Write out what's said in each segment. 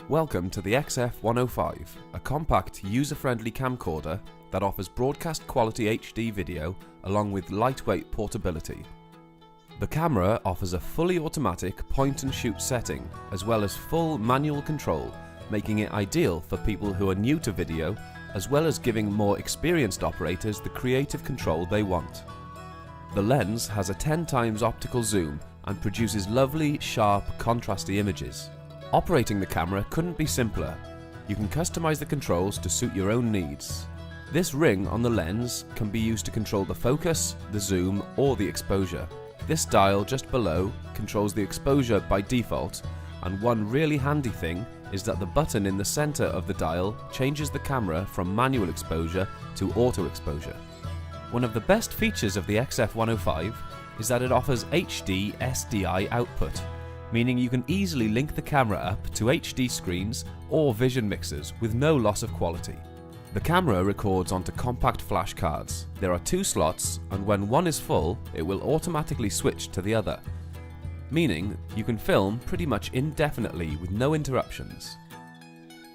Welcome to the XF105, a compact user-friendly camcorder that offers broadcast quality HD video along with lightweight portability. The camera offers a fully automatic point and shoot setting as well as full manual control, making it ideal for people who are new to video as well as giving more experienced operators the creative control they want. The lens has a 10 times optical zoom and produces lovely, sharp, contrasty images. Operating the camera couldn't be simpler. You can customize the controls to suit your own needs. This ring on the lens can be used to control the focus, the zoom, or the exposure. This dial just below controls the exposure by default, and one really handy thing is that the button in the center of the dial changes the camera from manual exposure to auto exposure. One of the best features of the XF105 is that it offers HD SDI output, meaning you can easily link the camera up to HD screens or vision mixers with no loss of quality. The camera records onto compact flash cards. There are 2 slots, and when one is full, it will automatically switch to the other, meaning you can film pretty much indefinitely with no interruptions.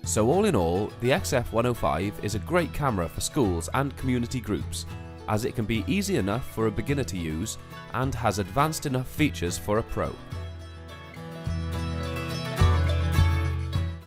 So all in all, the XF105 is a great camera for schools and community groups, as it can be easy enough for a beginner to use and has advanced enough features for a pro.